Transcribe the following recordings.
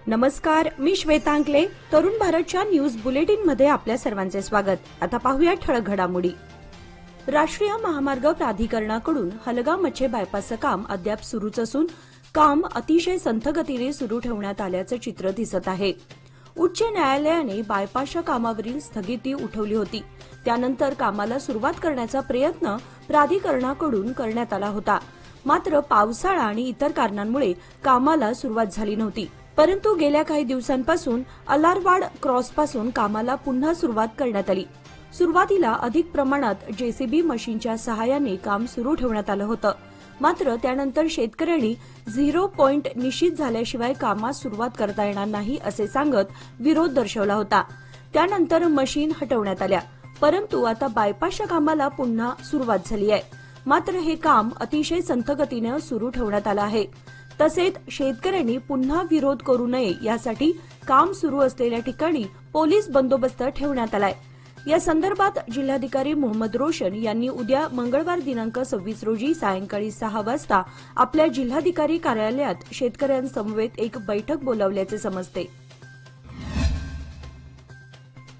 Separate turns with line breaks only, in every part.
नमस्कार, मी श्वेतांकले. तरुण भारतच्या न्यूज बुलेटिन मध्ये आपल्या सर्वांचे स्वागत. आता पाहूया ठळक घडामोडी. राष्ट्रीय महामार्ग प्राधिकरणाकडून हलगा-मच्छे बायपासचं काम अद्याप सुरूच असून काम अतिशय संथ गतीने सुरू ठेवण्यात आल्याचं चित्र दिसत आहे. उच्च न्यायालयाने बायपासच्या कामावरील स्थगिती उठवली होती. त्यानंतर कामाला सुरुवात करण्याचा प्रयत्न प्राधिकरणाकडून करण्यात आला होता. मात्र पावसाळा आणि इतर कारणांमुळे कामाला सुरुवात झाली नव्हती. परंतु गेल्या काही दिवसांपासून अलारवाड क्रॉसपासून कामाला पुन्हा सुरुवात करण्यात आली. सुरुवातीला अधिक प्रमाणात जेसीबी मशीनच्या सहाय्याने काम सुरू ठेवण्यात आलं होतं. मात्र त्यानंतर शेतकऱ्यांनी 0 पॉइंट निश्चित झाल्याशिवाय कामास सुरुवात करता येणार नाही असे सांगत विरोध दर्शवला होता. त्यानंतर मशीन हटवण्यात आल्या. परंतु आता बायपासच्या कामाला पुन्हा सुरुवात झाली आहे. मात्र हे काम अतिशय संथ गतीने सुरू ठेवण्यात आलं आहे. तसेच शेतकऱ्यांनी पुन्हा विरोध करू नये यासाठी काम सुरू असलेल्या ठिकाणी पोलीस बंदोबस्त ठेवण्यात आलाय. या संदर्भात जिल्हाधिकारी मोहम्मद रोशन यांनी उद्या मंगळवार दिनांक 26 रोजी सायंकाळी 6 वाजता आपल्या जिल्हाधिकारी कार्यालयात शेतकऱ्यांसमवेत एक बैठक बोलावल्याचे समजते.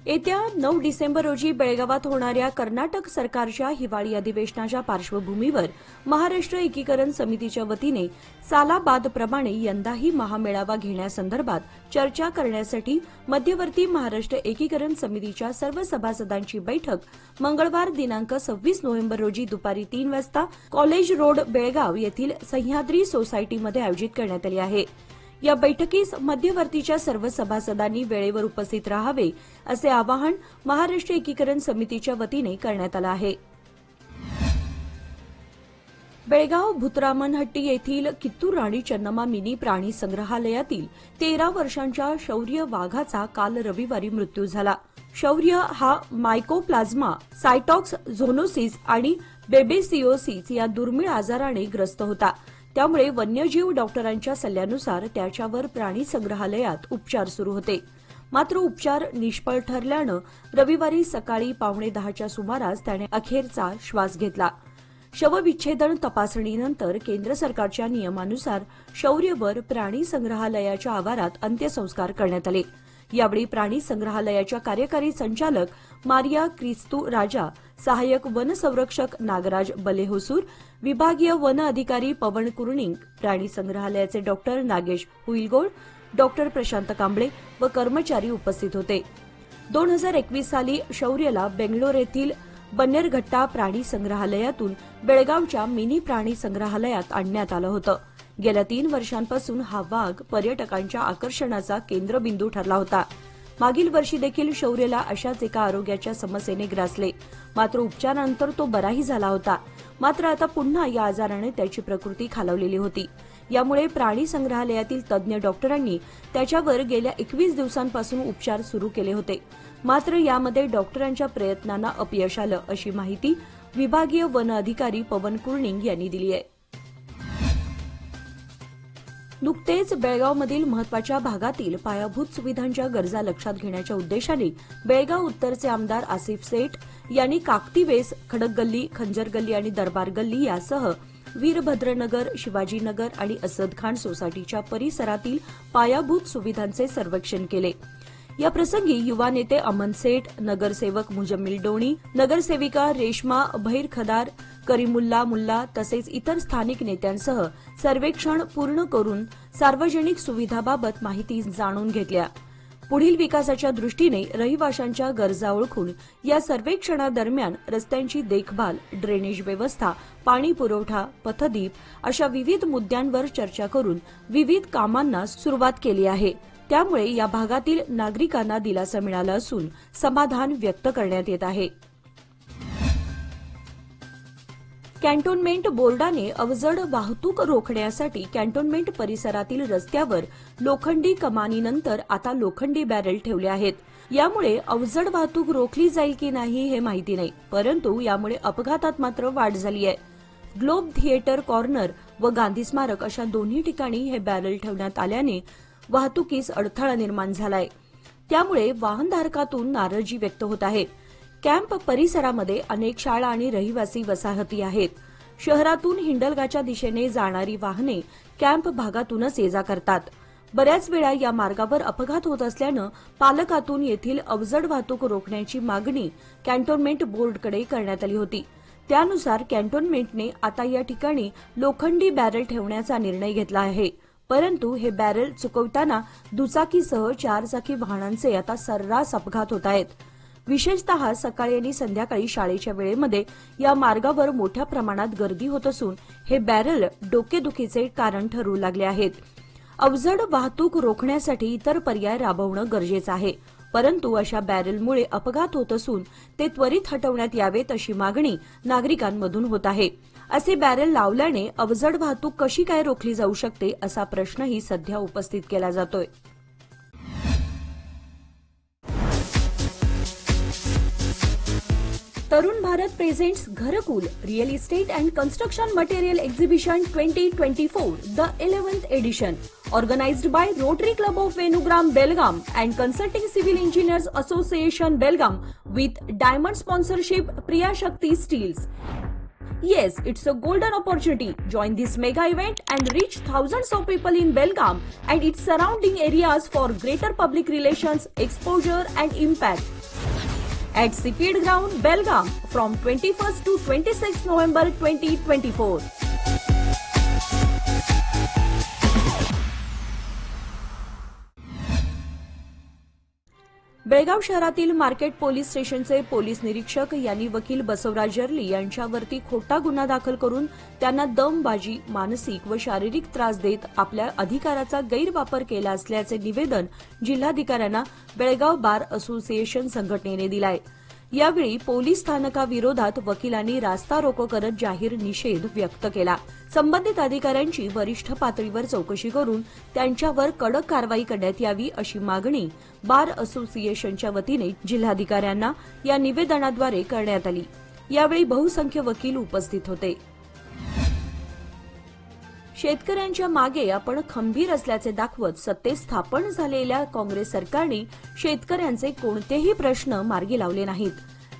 येत्या 9 डिसेंबर रोजी बेळगावात होणाऱ्या कर्नाटक सरकारच्या हिवाळी अधिवेशनाच्या पार्श्वभूमीवर महाराष्ट्र एकीकरण समितीच्या वतीने सालाबादप्रमाणे यंदाही महामेळावा घेण्यासंदर्भात चर्चा करण्यासाठी मध्यवर्ती महाराष्ट्र एकीकरण समितीच्या सर्व सभासदांची बैठक मंगळवार दिनांक 26 नोव्हेंबर रोजी दुपारी 3 वाजता कॉलेज रोड बेळगाव येथील सह्याद्री सोसायटीमध्ये आयोजित करण्यात आली आहे. या बैठकीस मध्यवर्तीच्या सर्व सभासदांनी वेळेवर उपस्थित राहावे असे आवाहन महाराष्ट्र एकीकरण समितीच्या वतीने करण्यात आलं आहे. बेळगाव भूतरामनहट्टी येथील कित्तूर राणी चन्नम्मा मिनी प्राणी संग्रहालयातील 13 वर्षांच्या शौर्य वाघाचा काल रविवारी मृत्यू झाला. शौर्य हा मायकोप्लाझ्मा, सायटॉक्स झोनोसिस आणि बेबेसिओसिस या दुर्मिळ आजाराने ग्रस्त होता. त्यामुळे वन्यजीव डॉक्टरांच्या सल्ल्यानुसार त्याच्यावर प्राणी संग्रहालयात उपचार सुरू होते. मात्र उपचार निष्फळ ठरल्यानं रविवारी सकाळी 9:15च्या सुमारास त्याने अखेरचा श्वास घेतला. शवविच्छेदन तपासणीनंतर केंद्र सरकारच्या नियमानुसार शौर्यवर प्राणी संग्रहालयाच्या आवारात अंत्यसंस्कार करण्यात आले. यावेळी प्राणी संग्रहालयाच्या कार्यकारी संचालक मारिया क्रिस्तू राजा, सहाय्यक वन संरक्षक नागराज बलेहोसूर, विभागीय वन अधिकारी पवन कुर्णिंग, प्राणी संग्रहालयाचे डॉक्टर नागेश हुईलगोळ, डॉक्टर प्रशांत कांबळे व कर्मचारी उपस्थित होते. 2021 साली शौर्यला बेंगलोर येथील बन्नेरघट्टा प्राणी संग्रहालयातून बेळगावच्या मिनी प्राणी संग्रहालयात आणण्यात आलं होतं. गेल्या 3 वर्षांपासून हा वाघ पर्यटकांच्या आकर्षणाचा केंद्रबिंदू ठरला होता. मागील वर्षी देखील शौर्यला अशाच एका आरोग्याच्या समस्येने ग्रासले. मात्र उपचारानंतर तो बराही झाला होता. मात्र आता पुन्हा या आजाराने त्याची प्रकृती खालावलेली होती. यामुळे प्राणी संग्रहालयातील तज्ज्ञ डॉक्टरांनी त्याच्यावर गेल्या 21 दिवसांपासून उपचार सुरू केले होते. मात्र यामध्ये डॉक्टरांच्या प्रयत्नांना अपयश आलं अशी माहिती विभागीय वन अधिकारी पवन कुर्णिंग यांनी दिली आहे. नुकतेच बेळगावमधील महत्वाच्या भागातील पायाभूत सुविधांच्या गरजा लक्षात घेण्याच्या उद्देशाने बेळगाव उत्तरचे आमदार आसिफ सेठ यांनी काकतीवेस, खडक गल्ली, खंजर गल्ली आणि दरबार गल्ली यासह वीरभद्रनगर, शिवाजीनगर आणि असद खान सोसायटीच्या परिसरातील पायाभूत सुविधांचे सर्वेक्षण केले. या प्रसंगी युवा नेते अमन सेठ, नगरसेवक मुजम्मिल डोणी, नगरसेविका रेश्मा भैरखदार, करीमुल्ला मुल्ला तसेच इतर स्थानिक नेत्यांसह सर्वेक्षण पूर्ण करून सार्वजनिक सुविधाबाबत माहिती जाणून घेतल्या. पुढील विकासाच्या दृष्टीने रहिवाशांच्या गरजा ओळखून या सर्वेक्षणादरम्यान रस्त्यांची देखभाल, ड्रेनेज व्यवस्था, पाणी पुरवठा, पथदीप अशा विविध मुद्द्यांवर चर्चा करून विविध कामांना सुरुवात केली आहे. त्यामुळे या भागातील नागरिकांना दिलासा मिळाला असून समाधान व्यक्त करण्यात येत आहे. कॅन्टोन्मेंट बोर्डाने अवजड वाहतूक रोखण्यासाठी कॅन्टोन्मेंट परिसरातील रस्त्यावर लोखंडी कमानीनंतर आता लोखंडी बॅरेल ठेवले आहेत. यामुळे अवजड वाहतूक रोखली जाईल की नाही हे माहिती नाही, परंतु यामुळे अपघातात मात्र वाढ झाली आहे. ग्लोब थिएटर कॉर्नर व गांधी स्मारक अशा दोन्ही ठिकाणी हे बॅरेल ठेवण्यात आल्याने वाहतुकीस अडथळा निर्माण झालाय. त्यामुळे वाहनधारकातून नाराजी व्यक्त होत आहे. कॅम्प परिसरामध्ये अनेक शाळा आणि रहिवासी वसाहती आहेत. शहरातून हिंडलगाच्या दिशेने जाणारी वाहने कॅम्प भागातूनच ये जा करतात. बऱ्याच वेळा या मार्गावर अपघात होत असल्यानं पालकातून येथील अवजड वाहतूक रोखण्याची मागणी कॅन्टोन्मेंट बोर्डकडे करण्यात आली होती. त्यानुसार कॅन्टोन्मेंटने आता या ठिकाणी लोखंडी बॅरल ठेवण्याचा निर्णय घेतला आहे. परंतु हे बॅरल चुकवताना दुचाकीसह 4 चाकी वाहनांचे आता सर्रास अपघात होत आहेत. विशेषतः सकाळी आणि संध्याकाळी शाळेच्या वेळेमध्ये या मार्गावर मोठ्या प्रमाणात गर्दी होत असून हे बॅरल डोकेदुखीचे कारण ठरू लागले आहेत. अवजड वाहतूक रोखण्यासाठी इतर पर्याय राबवणं गरजेचं आहे. परंतु अशा बॅरलमुळे अपघात होत असून ते त्वरित हटवण्यात यावेत अशी मागणी नागरिकांमधून होत आहे. असे बॅरल लावल्याने अवजड वाहतूक कशी काय रोखली जाऊ शकते असा प्रश्नही सध्या उपस्थित केला जातोय. तरुण भारत प्रेझेंट्स घरकुल real estate and construction material exhibition 2024 the 11th edition organized by Rotary Club of Venugram Belgaum and Consulting Civil Engineers Association Belgaum with diamond sponsorship Priya Shakti Steels. Yes, it's a golden opportunity. Join this mega event and reach thousands of people in Belgaum and its surrounding areas for greater public relations, exposure and impact. At Seafield Ground, Belgaum, from 21st to 26th November 2024. Belgaum शहरातील market police स्टेशनचे police निरीक्षक यांनी वकील बसवराज जर्ली यांच्यावरती खोटा गुन्हा दाखल करून त्यांना दमबाजी, मानसिक व शारीरिक त्रास देत आपल्या अधिकाराचा गैरवापर केला असल्याचे निवेदन जिल्हाधिकाऱ्यांना बेळगाव बार असोसिएशन संघटनेने दिले. यावेळी पोलीस स्थानकाविरोधात वकिलांनी रास्ता रोको करत जाहीर निषेध व्यक्त केला. संबंधित अधिकाऱ्यांची वरिष्ठ पातळीवर चौकशी करून त्यांच्यावर कडक कारवाई करण्यात यावी अशी मागणी बार असोसिएशनच्या वतीने जिल्हाधिकाऱ्यांना या निवेदनाद्वारे करण्यात आली. यावेळी बहुसंख्य वकील उपस्थित होते. शेतकऱ्यांच्या मागे आपण खंबीर असल्याचे दाखवत सत्तेत स्थापन झालेल्या काँग्रेस सरकारने शेतकऱ्यांचे कोणतेही प्रश्न मार्गी लावले नाहीत.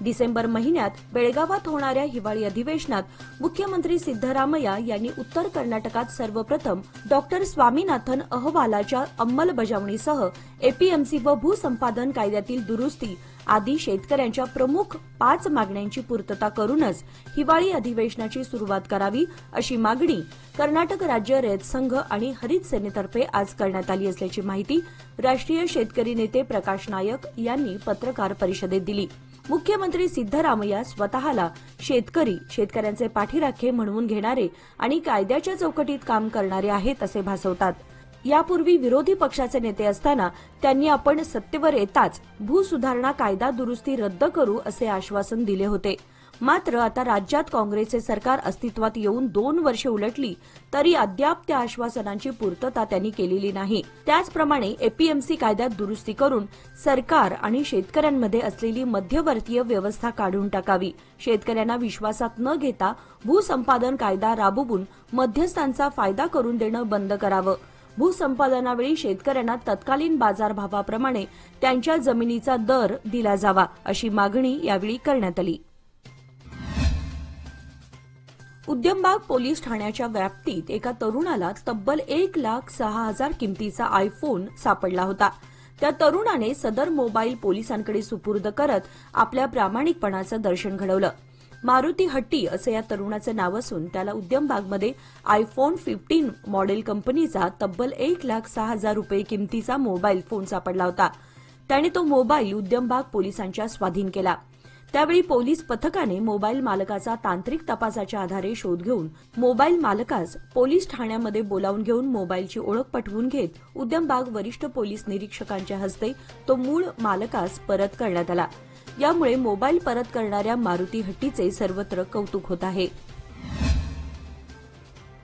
डिसेंबर महिन्यात बेळगावात होणाऱ्या हिवाळी अधिवेशनात मुख्यमंत्री सिद्धरामय्या यांनी उत्तर कर्नाटकात सर्वप्रथम डॉक्टर स्वामीनाथन अहवालाच्या अंमलबजावणीसह एपीएमसी व भूसंपादन कायद्यातील दुरुस्ती आदी शेतकऱ्यांच्या प्रमुख 5 मागण्यांची पूर्तता करूनच हिवाळी अधिवेशनाची सुरुवात करावी अशी मागणी कर्नाटक राज्य रयत संघ आणि हरित सेनेतर्फे आज करण्यात आली असल्याची माहिती राष्ट्रीय शेतकरी नेते प्रकाश नायक यांनी पत्रकार परिषदेत दिली. मुख्यमंत्री सिद्धरामय्या स्वतःला शेतकऱ्यांचे पाठीराखे म्हणवून घेणारे आणि कायद्याच्या चौकटीत काम करणारे आहेत असे भासवतात. यापूर्वी विरोधी पक्षाचे नेते असताना त्यांनी आपण सत्तेवर येताच भूसुधारणा कायदा दुरुस्ती रद्द करू असे आश्वासन दिले होते. मात्र आता राज्यात काँग्रेसचे सरकार अस्तित्वात येऊन 2 वर्षे उलटली तरी अद्याप त्या आश्वासनांची पूर्तता त्यांनी केलेली नाही. त्याचप्रमाणे एपीएमसी कायद्यात दुरुस्ती करून सरकार आणि शेतकऱ्यांमध्ये असलेली मध्यवर्तीय व्यवस्था काढून टाकावी. शेतकऱ्यांना विश्वासात न घेता भूसंपादन कायदा राबवून मध्यस्थांचा फायदा करून देणं बंद करावं. भूसंपादनावेळी शेतकऱ्यांना तत्कालीन बाजारभावाप्रमाणे त्यांच्या जमिनीचा दर दिला जावा अशी मागणी यावेळी करण्यात आली. उद्यमबाग पोलीस ठाण्याच्या व्याप्तीत एका तरुणाला तब्बल 1,06,000 किमतीचा आयफोन सापडला होता. त्या तरुणाने सदर मोबाईल पोलिसांकडे सुपूर्द करत आपल्या प्रामाणिकपणाचं दर्शन घडवलं. मारुती हट्टी असं या तरुणाचं नाव असून त्याला उद्यमबागमध्ये आयफोन 15 मॉडेल कंपनीचा तब्बल 1,06,000 रुपये किमतीचा मोबाईल फोन सापडला होता. त्याने तो मोबाईल उद्यमबाग पोलिसांच्या स्वाधीन केला. त्यावेळी पोलीस पथकाने मोबाईल मालकाचा तांत्रिक तपासाच्या आधारे शोध घेऊन मोबाईल मालकास पोलीस ठाण्यामध्ये बोलावून घेऊन मोबाईलची ओळख पटवून घेत उद्यमबाग वरिष्ठ पोलीस निरीक्षकांच्या हस्ते तो मूळ मालकास परत करण्यात आला. यामुळे मोबाईल परत करणाऱ्या मारुती हट्टीचे सर्वत्र कौतुक होत आहे.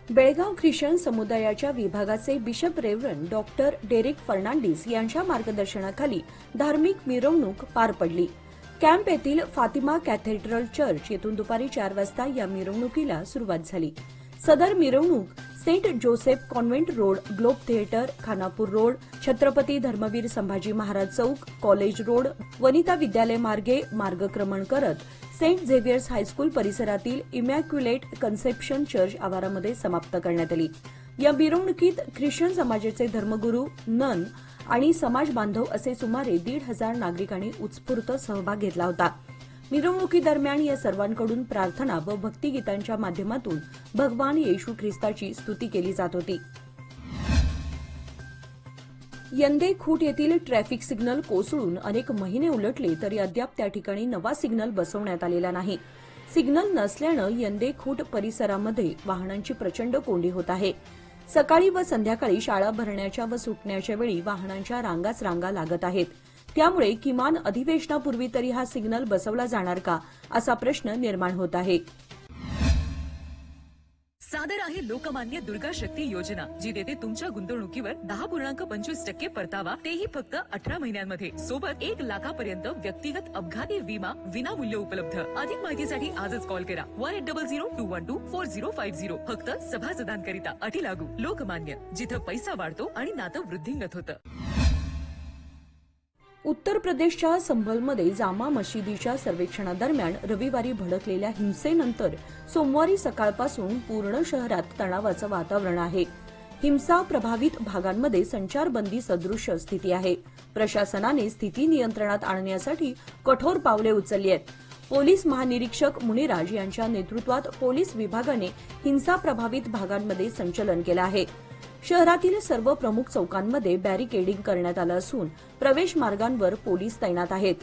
बेळगाव ख्रिश्चन समुदायाच्या विभागाचे bishop reverend doctor Derek Fernandes यांच्या मार्गदर्शनाखाली धार्मिक मिरवणूक पार पडली. कॅम्प येथील फातिमा कॅथेड्रल चर्च येथून दुपारी 4 वाजता या मिरवणुकीला सुरुवात झाली. सदर मिरवणूक saint Joseph convent road, globe theatre, Khanapur road, Chhatrapati Dharmaveer Sambhaji Maharaj Chowk, college road, Vanita Vidyalaya मार्गे मार्गक्रमण करत सेंट झेवियर्स हायस्कूल परिसरातील इमॅक्युलेट कन्सेप्शन चर्च आवारामध्ये समाप्त करण्यात आली. या मिरवणुकीत ख्रिश्चन समाजाचे धर्मगुरू, नन आणि समाज बांधव असे सुमारे 1,500 नागरिकांनी उत्स्फूर्त सहभाग घेतला होता. मिरवणुकीदरम्यान या सर्वांकडून प्रार्थना व भक्तिगीतांच्या माध्यमातून भगवान येशू ख्रिस्ताची स्तुती केली जात होती. यंदे खूट येथील ट्रॅफिक सिग्नल कोसळून अनेक महिने उलटले तरी अद्याप त्या ठिकाणी नवा सिग्नल बसवण्यात आलेला नाही. सिग्नल नसल्यानं यंदे खूट परिसरामध्ये वाहनांची प्रचंड कोंडी होत आहे. सकाळी व संध्याकाळी शाळा भरण्याच्या व सुटण्याच्या वेळी वाहनांच्या रांगाच रांगा लागत आहेत. त्यामुळे किमान अधिवेशनापूर्वी तरी हा सिग्नल बसवला जाणार का असा प्रश्न निर्माण होत आहे.
सादर आहे लोकमान्य दुर्गा शक्ती योजना, जी देते तुमच्या गुंतवणुकीवर 10.25% परतावा, तेही फक्त 18 महिन्यांमध्ये. सोबत 1 लाखापर्यंत व्यक्तिगत अपघाती विमा विनामूल्य उपलब्ध. अधिक माहितीसाठी आजच कॉल करा 1800-212-4050. फक्त सभासदांकरिता. अटी लागू. लोकमान्य, जिथं पैसा वाढतो आणि नातं वृद्धिंगत होतं.
उत्तर प्रदेशच्या संभलमध्ये जामा मशिदीच्या सर्वेक्षणादरम्यान रविवारी भडकलेल्या हिंसेनंतर सोमवारी सकाळपासून पूर्ण शहरात तणावाचं वातावरण आहे. हिंसा प्रभावित भागांमध्ये संचारबंदी सदृश्य स्थिती आहे. प्रशासनाने स्थिती नियंत्रणात आणण्यासाठी कठोर पावले उचलली आहेत. पोलीस महानिरीक्षक मुनिराज यांच्या नेतृत्वात पोलीस विभागाने हिंसा प्रभावित भागांमध्ये संचलन केलं आहे. शहरातील सर्व प्रमुख चौकांमध्ये बॅरिकेडिंग करण्यात आलं असून प्रवेश मार्गांवर पोलीस तैनात आहेत.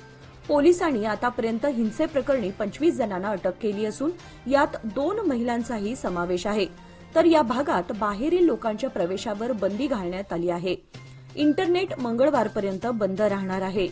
पोलिसांनी आतापर्यंत हिंसेप्रकरणी 25 जणांना अटक केली असून यात 2 महिलांचाही समावेश आहे. तर या भागात बाहेरील लोकांच्या प्रवेशावर बंदी घालण्यात आली आहे. इंटरनेट मंगळवारपर्यंत बंद राहणार आहे.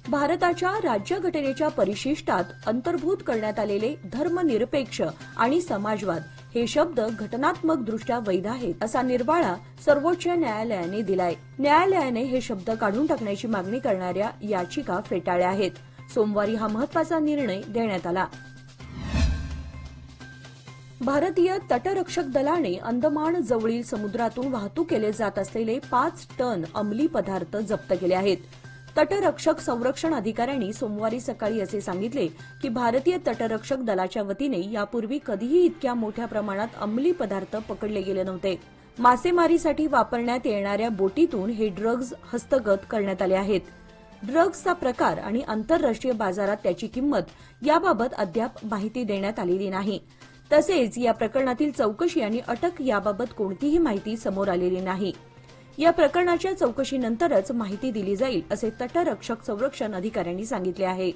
भारताच्या राज्यघटनेच्या परिशिष्टात अंतर्भूत करण्यात आलेले धर्मनिरपेक्ष आणि समाजवाद हे शब्द घटनात्मकदृष्ट्या वैध आहेत असा निर्वाळा सर्वोच्च न्यायालयाने दिलाय. न्यायालयाने हे शब्द काढून टाकण्याची मागणी करणाऱ्या याचिका फेटाळल्या आहेत. सोमवारी हा महत्वाचा निर्णय देण्यात आला. भारतीय तटरक्षक दलाने अंदमान जवळील समुद्रातून वाहतूक केले जात असलेले 5 टन अंमली पदार्थ जप्त केले आहेत. तटरक्षक संरक्षण अधिकाऱ्यांनी सोमवारी सकाळी असे सांगितले की भारतीय तटरक्षक दलाच्या वतीने यापूर्वी कधीही इतक्या मोठ्या प्रमाणात अंमली पदार्थ पकडले गेले नव्हते. मासेमारीसाठी वापरण्यात येणाऱ्या बोटीतून हे ड्रग्ज हस्तगत करण्यात आले आहेत. ड्रग्जचा प्रकार आणि आंतरराष्ट्रीय बाजारात त्याची किंमत याबाबत अद्याप माहिती देण्यात आलेली नाही. तसेच या प्रकरणातील चौकशी आणि अटक याबाबत कोणतीही माहिती समोर आलेली नाही. या प्रकरणाच्या चौकशीनंतरच माहिती दिली जाईल असे तटरक्षक संरक्षण अधिकाऱ्यांनी सांगितले आहे.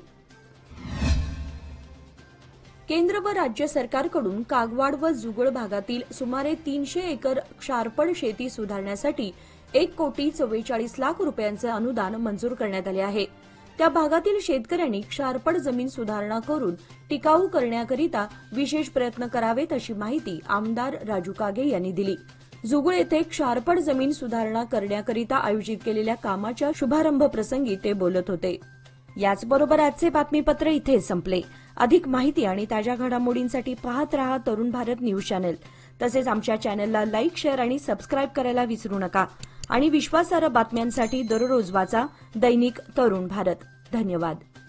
केंद्र व राज्य सरकारकडून कागवाड व जुगळ भागातील सुमारे 300 एकर क्षारपड शेती सुधारण्यासाठी 1,44,00,000 रुपयांचे अनुदान मंजूर करण्यात आले आहे. त्या भागातील शेतकऱ्यांनी क्षारपड जमीन सुधारणा करून टिकाऊ करण्याकरिता विशेष प्रयत्न करावेत अशी माहिती आमदार राजू कागे यांनी दिली. जुगळ येथे क्षारपड जमीन सुधारणा करण्याकरिता आयोजित केलेल्या कामाच्या शुभारंभ प्रसंगी ते बोलत होते. याचबरोबर आजचे बातमीपत्र इथे संपले. अधिक माहिती आणि ताज्या घडामोडींसाठी पाहत रहा तरुण भारत न्यूज चॅनल. तसेच आमच्या चॅनलला लाईक, शेअर आणि सबस्क्राईब करायला विसरू नका. आणि विश्वासार्ह बातम्यांसाठी दररोज वाचा दैनिक तरुण भारत. धन्यवाद.